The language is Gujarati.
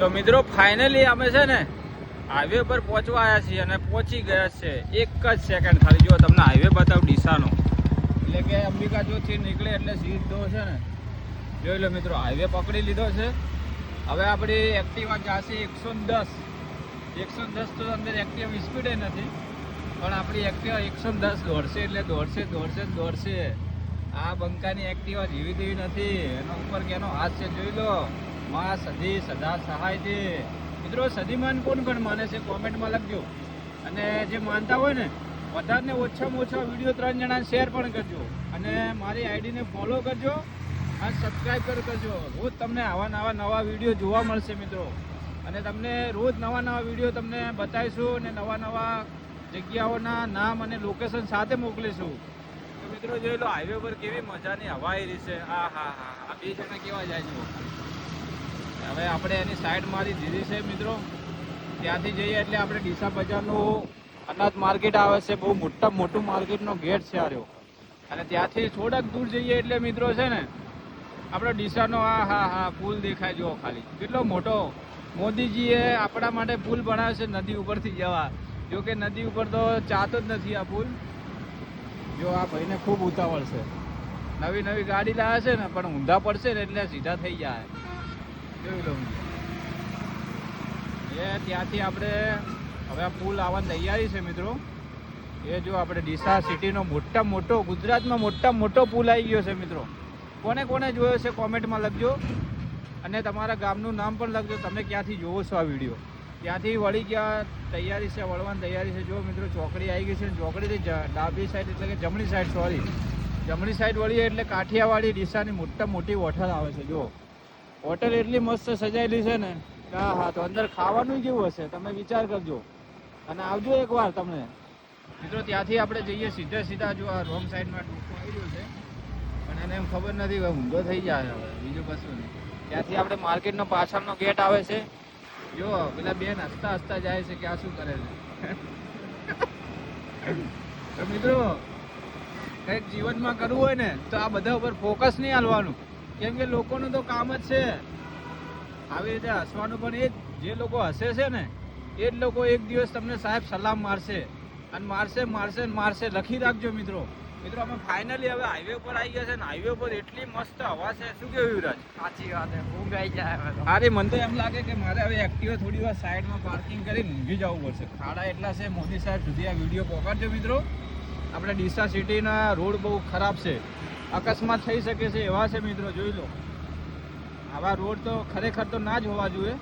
તો મિત્રો ફાઇનલી અમે છે ને હાઈવે પર પહોંચવા આવ્યા છીએ અને પહોંચી ગયા છે. એક જ સેકન્ડ ખાલી જો તમને હાઈવે બતાવું ડીસાનો, એટલે કે અંબિકા ચોકથી નીકળે એટલે સીધો છે ને જોઈ લો મિત્રો હાઈવે પકડી લીધો છે. હવે આપણી એક્ટિવા જશે 110. 110 તો અંદર એક્ટિવા સ્પીડે નથી, પણ આપણી એક્ટિવા 110 દોડશે એટલે દોડશે. આ બંકાની એક્ટિવા જેવી તેવી નથી, એનો ઉપર કેનો હાથ છે જોઈ લો. માં સદી સદા સહાય છે મિત્રો. સદીમાન કોણ માને છે કોમેન્ટમાં લખજો, અને જે માનતા હોય ને વધારને ઓછામાં ઓછા વિડીયો 3 જણાને શેર પણ કરજો, અને મારી આઈડીને ફોલો કરજો અને સબસ્ક્રાઈબ કરજો. રોજ તમને આવા નવા વિડીયો જોવા મળશે મિત્રો, અને તમને રોજ નવા વિડીયો તમને બતાવીશું અને નવા જગ્યાઓના નામ અને લોકેશન સાથે મોકલીશું. તો મિત્રો જોઈ લો હાઈવે પર કેવી મજાની હવા આવી રહી છે. આ બે જણા કેવા જાય છે. હવે આપણે એની સાઈડ મારી દીધી છે મિત્રો. ત્યાંથી જઈએ એટલે આપણે ડીસા બજારનું અનાજ માર્કેટ આવે છે, બહુ મોટું માર્કેટનો ગેટ છે આ રહ્યો. અને ત્યાંથી થોડાક દૂર જઈએ એટલે મિત્રો છે ને આપણો ડીસાનો પુલ દેખાય જુઓ ખાલી કેટલો મોટો. મોદીજીએ આપણા માટે પુલ બનાવ્યો છે નદી ઉપરથી જવા. જો કે નદી ઉપર તો ચાતો જ નથી આ પુલ. જો આ ભાઈને ખૂબ ઉતાવળ છે, નવી ગાડી લાવે છે ને પણ ઊંધા પડશે ને એટલે સીધા થઈ જાય. જોઈ લો ત્યાંથી આપણે હવે આ પુલ આવવાની તૈયારી છે મિત્રો. એ જો આપણે ડીસા સિટીનો મોટો ગુજરાતમાં મોટો પુલ આવી ગયો છે મિત્રો. કોને જોયો છે કોમેન્ટમાં લખજો, અને તમારા ગામનું નામ પણ લખજો, તમે ક્યાંથી જોવો છો આ વિડીયો. ત્યાંથી વળી ગયા વળવાની તૈયારી છે. જો મિત્રો ચોકડી આવી ગઈ છે, ચોકડીથી ડાબી સાઈડ એટલે કે જમણી સાઈડ વળીએ એટલે કાઠિયાવાડી ડીસાની મોટી હોટલ આવે છે. જો હોટલ એટલી મસ્ત સજાયેલી છે ને તો અંદર ખાવાનું કેવું હશે તમે વિચાર કરજો, અને આવજો એકવાર તમને મિત્રો. ત્યાંથી આપણે જઈએ સીધા જો આ રોંગ સાઈડમાં ડોકો આવી રહ્યો છે, પણ એને એમ ખબર નથી હવે ઊંધો થઈ જાય. હવે બીજું કશું નહીં. ત્યાંથી આપણે માર્કેટનો પાછળનો ગેટ આવે છે. જો પેલા બેન હસતા જાય છે કે આ શું કરે છે. તો મિત્રો કંઈક જીવનમાં કરવું હોય ને તો આ બધા ઉપર ફોકસ નહીં હાલવાનું, કેમ કે લોકોનું તો કામ જ છે આવી રીતે હસવાનું. પણ એ જે લોકો હસે છે ને એ જ લોકો એક દિવસ તમને સાહેબ સલામ મારશે, અને મારશે. લખી રાખજો મિત્રો. અમે ફાઇનલી હવે હાઈવે પર આવી ગયા છે ને હાઈવે પર એટલી મસ્ત હવા છે, શું કેવું યુવરાજ? સાચી વાત છે, ઊંઘ આવી જાય. અરે મને તો એમ લાગે કે મારે હવે એક્ટિવા થોડી વાર સાઈડમાં પાર્કિંગ કરી ઊંઘી જવું પડશે. ખાડા એટલા છે. મોદી સાહેબ સુધી આ વિડીયો પહોંચાડજો મિત્રો. આપણે ડીસા સિટીના રોડ બહુ ખરાબ છે, અકસ્માત થઈ શકે છે એવા છે મિત્રો. જોઈ લો આવા રોડ તો ખરેખર તો ના જ હોવા જોઈએ.